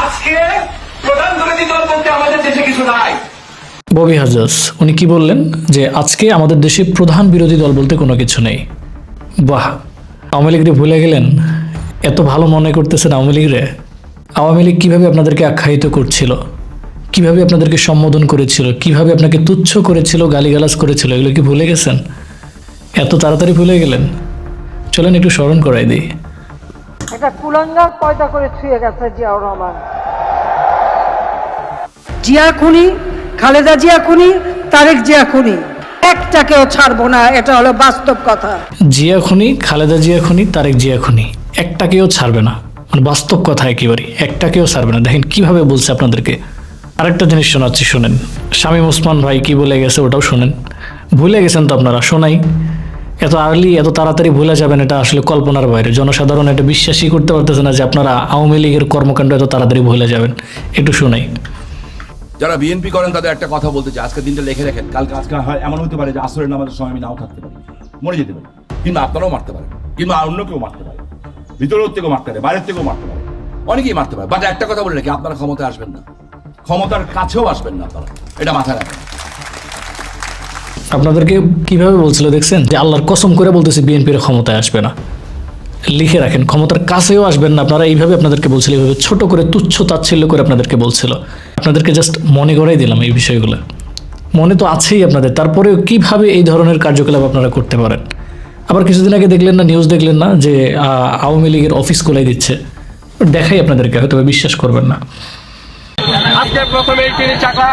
আজকে প্রধান বিরোধী দল বলতে আমাদের দেশে কিছু নাই। ববি হাজাস উনি কি বললেন যে আজকে আমাদের দেশে প্রধান বিরোধী দল বলতে কোনো কিছু নেই। বাহ, আওয়ামী লীগরে ভুলে গেলেন? এত ভালো মনে করতেছেন আওয়ামী লীগরে? আওয়ামী লীগ কীভাবে আপনাদেরকে আখ্যায়িত করছিল, কিভাবে আপনাদেরকে সম্বোধন করেছিল, কিভাবে আপনাকে তুচ্ছ করেছিল, গালিগালাজ করেছিল, এগুলো কি ভুলে গেছেন? এত তাড়াতাড়ি ভুলে গেলেন? চলেন একটু স্মরণ করাই দিই। একটা কুলাঙ্গার পয়দা করে ছুঁয়ে গেছে জিয়াউর রহমান। জিয়া খুনি, খালেদা জিয়া খুনি, তারেক জিয়া খুনি, একটাকেও ছাড়বো না, এটা হলো বাস্তব কথা। জিয়া খুনি, খালেদা জিয়া খুনি, তারেক জিয়া খুনি, একটাকেও ছাড়বে না, মানে বাস্তব কথা একেবারে, একটাকেও ছাড়বে না। দেখেন কিভাবে বলছে আপনাদেরকে। আরেকটা জিনিস শোনাচ্ছি, শোনেন। শামীম ওসমান ভাই কি বলে গেছে ওটাও শোনেন। ভুলে গেছেন তো আপনারা, শোনাই। এত আর্লি, এত তাড়াতাড়ি ভুলে যাবেন, এটা আসলে কল্পনার বাইরে। জনসাধারণ এটা বিশ্বাসই করতে পারতেছে না যে আপনারা আওয়ামী লীগের কর্মকাণ্ড এত তাড়াতাড়ি ভুলে যাবেন। একটু শোনাই। যারা বিএনপি করেন তাদের একটা কথা বলতে চাই, আজকে দিনটা লিখে রাখেন। কালকে আজকে হয় এমন হতে পারে যে আসরের নামাজের সময় আমি নাও থাকতে পারি, মরে যেতে পারি, কিন্তু আপনারাও মারতে পারেন, কিন্তু অন্য কেউ মারতে পারে, ভিতরের থেকেও মারতে পারে, বাইরের থেকেও মারতে পারে, অনেকেই মারতে পারে। বাট একটা কথা বলে রাখি, আপনারা ক্ষমতায় আসবেন না, ক্ষমতার কাছেও আসবেন না আপনারা, এটা মাথায় রাখেন। আপনাদেরকে কিভাবে বলছিল দেখছেন, যে আল্লাহর কসম করে বলতেছে বিএনপির ক্ষমতায় আসবে না। লিখে রাখেন, ক্ষমতার কাছেও আসবেন না আপনারা, এইভাবে আপনাদেরকে বলছিল, এইভাবে ছোট করে তুচ্ছ তাচ্ছিল্য করে আপনাদেরকে বলছিল। আপনাদেরকে জাস্ট মনে করাই দিলাম এই বিষয়গুলো। মনে তো আছেই আপনাদের, তারপরেও কিভাবে এই ধরনের কার্যকলাপ আপনারা করতে পারেন। আবার কিছুদিন আগে দেখলেন না, নিউজ দেখলেন না, যে আওয়ামী লীগের অফিস খোলাই দিচ্ছে। দেখাই আপনাদেরকে, হয়তো বিশ্বাস করবেন না। আজকে প্রথমে তিনি চাকা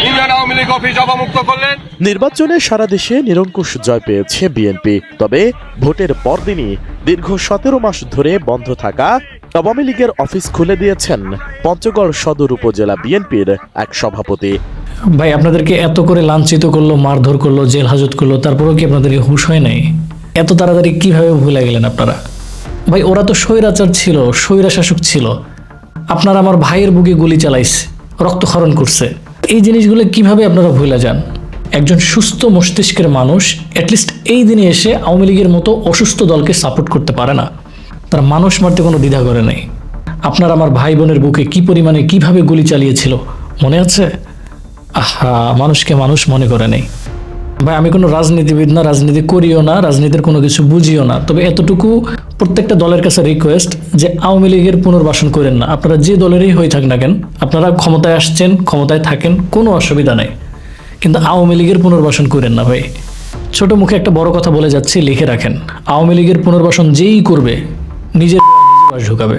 ইউনিয়ন আওয়ামী লীগ অফিস অবমুক্ত করলেন। নির্বাচনে সারা দেশে নিরঙ্কুশ জয় পেয়েছে বিএনপি। তবে ভোটের পরদিনই দীর্ঘ 17 মাস ধরে বন্ধ থাকা আওয়ামী লীগের অফিস খুলে দিয়েছেন পঞ্চগড় সদর উপজেলা বিএনপির এক সভাপতি। ভাই, আপনাদেরকে এত করে লাঞ্ছিত করলো, মারধর করলো, জেল হাজত করলো, তারপরেও কি আপনাদেরকে হুঁশ হয় নাই? এত তাড়াতাড়ি কিভাবে ভুলে গেলেন আপনারা? ভাই, ওরা তো স্বৈরাচার ছিল, স্বৈরা শাসক ছিল। আপনারা আমার ভাইয়ের বুকে গুলি চালাইছে, রক্তক্ষরণ করছে। এই জিনিসগুলো কিভাবে আপনারা ভুলে যান? একজন সুস্থ মস্তিষ্কের মানুষ অ্যাটলিস্ট এই দিনে এসে আওয়ামী লীগের মতো অসুস্থ দলকে সাপোর্ট করতে পারে না। তারা মানুষ মারতে কোনো দ্বিধা করে নাই। আপনার আমার ভাই বোনের বুকে কি পরিমাণে কিভাবে গুলি চালিয়েছিল মনে আছে? আহা, মানুষকে মানুষ মনে করে নেই। ভাই, আমি কোনো রাজনীতিবিদ না, রাজনীতি করিও না, রাজনীতির কোনো কিছু বুঝিও না। তবে এতটুকু প্রত্যেকটা দলের কাছে রিকোয়েস্ট, যে আওয়ামী লীগের পুনর্বাসন করেন না। আপনারা যে দলেরই হয়ে থাক না কেন, আপনারা ক্ষমতায় আসছেন, ক্ষমতায় থাকেন, কোনো অসুবিধা নেই, কিন্তু আওয়ামী লীগের পুনর্বাসন করেন না। ভাই, ছোট মুখে একটা বড় কথা বলে যাচ্ছি, লিখে রাখেন। আওয়ামী লীগের পুনর্বাসন যেই করবে নিজের বাস ঢুকাবে,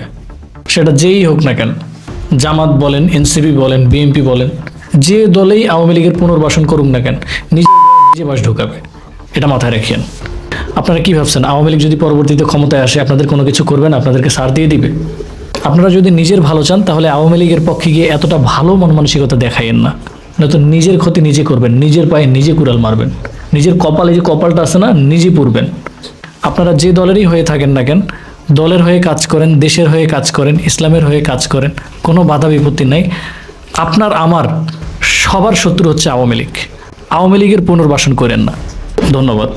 সেটা যেই হোক না কেন। জামাত বলেন, এনসিপি বলেন, বিএনপি বলেন, যে দলেই আওয়ামী লীগের পুনর্বাসন করুক না কেন, নিজে বাস ঢুকাবে। এটা মাথায় রাখেন। আপনারা কি ভাবছেন, আওয়ামী লীগ যদি পরবর্তীতে ক্ষমতায় আসে আপনাদের কোনো কিছু করবে না, আপনাদেরকে ছাড় দিয়ে দিবে? আপনারা যদি নিজের ভালো চান, তাহলে আওয়ামী লীগের পক্ষে গিয়ে এতটা ভালো মন মানসিকতা দেখাইয়েন না, নয়তো নিজের ক্ষতি নিজে করবেন, নিজের পায়ে নিজে কুড়াল মারবেন, নিজের কপালে যে কপালটা আছে না, নিজে পুড়বেন। আপনারা যে দলেরই হয়ে থাকেন না কেন, দলের হয়ে কাজ করেন, দেশের হয়ে কাজ করেন, ইসলামের হয়ে কাজ করেন, কোনো বাধা বিপত্তি নাই। আপনার আমার সবার শত্রু হচ্ছে আওয়ামী লীগ। আওয়ামী লীগের পুনর্বাসন করেন না। ধন্যবাদ।